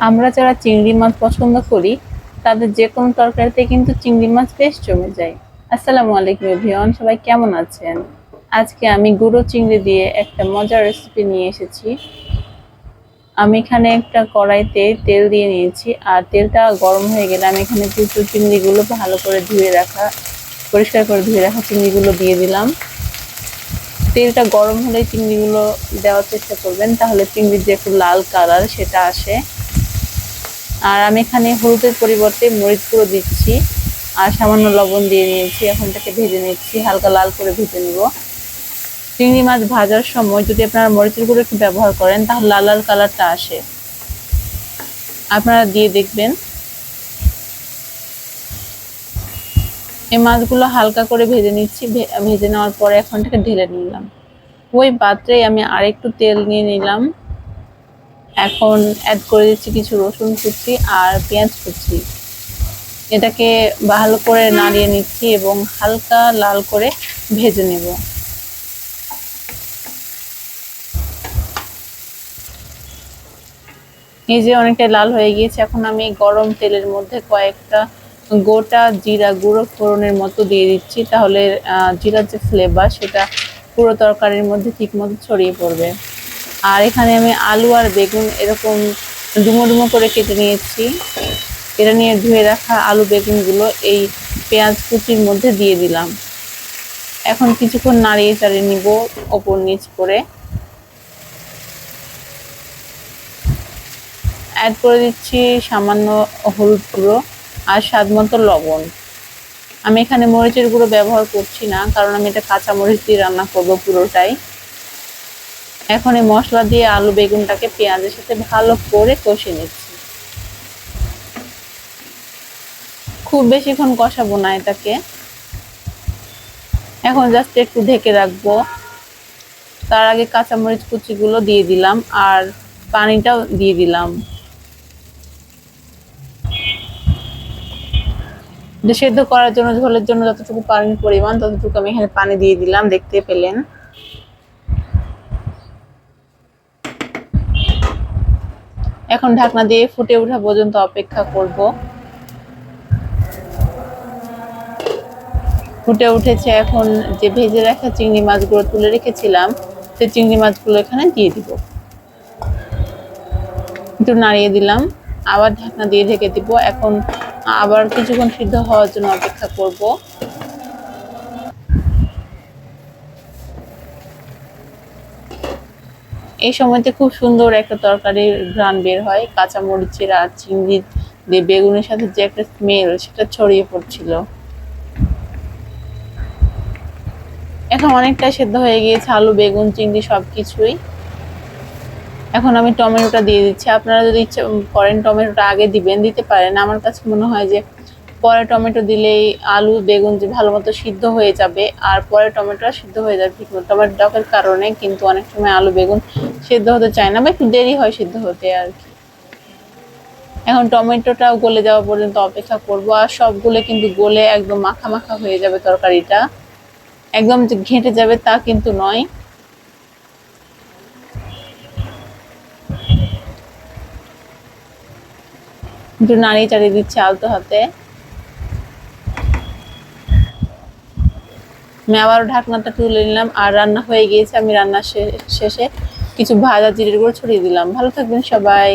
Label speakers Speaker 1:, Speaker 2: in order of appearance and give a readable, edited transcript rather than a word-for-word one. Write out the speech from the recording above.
Speaker 1: আমরা যারা চিংড়ি মাছ পছন্দ করি তাদের যে কোনো তরকারিতে কিন্তু চিংড়ি মাছ বেশ জমে যায়। আসসালামু আলাইকুম এভরিওয়ান, সবাই কেমন আছেন? আজকে আমি গুঁড়ো চিংড়ি দিয়ে একটা মজার রেসিপি নিয়ে এসেছি। আমি এখানে একটা কড়াইতে তেল দিয়ে নিয়েছি, আর তেলটা গরম হয়ে গেলে আমি এখানে কিছু চিংড়িগুলো ভালো করে পরিষ্কার করে ধুয়ে রাখা চিংড়িগুলো দিয়ে দিলাম। তেলটা গরম হলে চিংড়িগুলো দেওয়ার চেষ্টা করবেন, তাহলে চিংড়ির যে একটু লাল কালার সেটা আসে। আর আমি এখানে হলুদের পরিবর্তে মরিচ গুঁড়ো দিচ্ছি, আর সামান্য লবণ দিয়ে নিয়েছি। এখন এটাকে ভেজে নিচ্ছি, হালকা লাল করে ভেজে নিব। চিংড়ি মাছ ভাজার সময় যদি আপনারা মরিচের গুঁড়ো একটু ব্যবহার করেন তাহলে লাল লাল কালারটা আসে, আপনারা দিয়ে দেখবেন। এই মাছগুলো হালকা করে ভেজে নিচ্ছি। ভেজে নেওয়ার পরে এখন এটাকে ঢেলে নিলাম। ওই পাত্রে আমি আরেকটু তেল নিয়ে নিলাম। এখন অ্যাড করে দিচ্ছি কিছু রসুন কুচি আর পেঁয়াজ কুচি। এটাকে ভালো করে নাড়িয়ে নিচ্ছি এবং হালকা লাল করে ভেজে নেব। এই যে অনেকটা লাল হয়ে গিয়েছে। এখন আমি গরম তেলের মধ্যে কয়েকটা গোটা জিরা গুঁড়ো ফোড়নের মতো দিয়ে দিচ্ছি, তাহলে জিরার যে ফ্লেভার সেটা পুরো তরকারির মধ্যে ঠিক মতো ছড়িয়ে পড়বে। আর এখানে আমি আলু আর বেগুন এরকম ডুমো ডুমো করে কেটে নিয়েছি। এটা নিয়ে ধুয়ে রাখা আলু বেগুনগুলো এই পেঁয়াজ কুচির মধ্যে দিয়ে দিলাম। এখন কিছুক্ষণ নাড়িয়ে চাড়িয়ে নিব ওপর নিচ করে। অ্যাড করে দিচ্ছি সামান্য হলুদ গুঁড়ো আর স্বাদ মতো লবণ। আমি এখানে মরিচের গুঁড়ো ব্যবহার করছি না, কারণ আমি এটা কাঁচা মরিচ দিয়ে রান্না করব পুরোটাই। এখন এই মশলা দিয়ে আলু বেগুনটাকে পেঁয়াজের সাথে ভালো করে কষে নিচ্ছি। খুব বেশিক্ষণ কষাবো না এটাকে। এখন জাস্ট একটু ঢেকে রাখবো। তার আগে কাঁচামরিচ কুচিগুলো দিয়ে দিলাম আর পানিটাও দিয়ে দিলাম। সেদ্ধ করার জন্য, ঝোলের জন্য যতটুকু পানির পরিমাণ ততটুকু আমি এখানে পানি দিয়ে দিলাম, দেখতে পেলেন। এখন ঢাকনা দিয়ে ফুটে ওঠা পর্যন্ত অপেক্ষা করব। ফুটে উঠেছে। এখন যে ভেজে রাখা চিংড়ি মাছগুলো তুলে রেখেছিলাম সেই চিংড়ি মাছগুলো এখানে দিয়ে দিব। একটু নাড়িয়ে দিলাম, আবার ঢাকনা দিয়ে ঢেকে দিব। এখন আবার কিছুক্ষণ সিদ্ধ হওয়ার জন্য অপেক্ষা করব। এই সময়তে খুব সুন্দর একটা তরকারির ঘ্রাণ বের হয়। কাঁচা মরিচের আর চিংড়ি দিয়ে বেগুনের সাথে যে একটা স্মেল সেটা ছড়িয়ে পড়ছিল। এখন অনেকটা সেদ্ধ হয়ে গিয়েছে আলু বেগুন চিংড়ি সবকিছুই। এখন আমি টমেটোটা দিয়ে দিচ্ছি। আপনারা যদি ইচ্ছে করেন টমেটোটা আগে দিতে পারেন। আমার কাছে মনে হয় যে পরে টমেটো দিলেই আলু বেগুন যে ভালো মতো সিদ্ধ হয়ে যাবে, আর পরে টমেটোটা সিদ্ধ হয়ে যাবে ঠিক মতো। টমেটো টকের কারণে কিন্তু অনেক সময় আলু বেগুন সিদ্ধ হতে চায় না, বা একটু দেরি হয় সিদ্ধ হতে আর কি। এখন টমেটোটাও গলে যাওয়া পর্যন্ত অপেক্ষা করব। আর সবগুলো কিন্তু গলে একদম মাখা মাখা হয়ে যাবে তরকারিটা, একদম যে ঘেঁটে যাবে তা কিন্তু নয়। একটু নাড়িয়ে চাড়িয়ে দিচ্ছে আলতো হাতে। আমি আবারও ঢাকনাটা তুলে নিলাম, আর রান্না হয়ে গিয়েছে। আমি রান্না শেষে কিছু ভাজা জিরের গুঁড়ো ছড়িয়ে দিলাম। ভালো থাকবেন সবাই।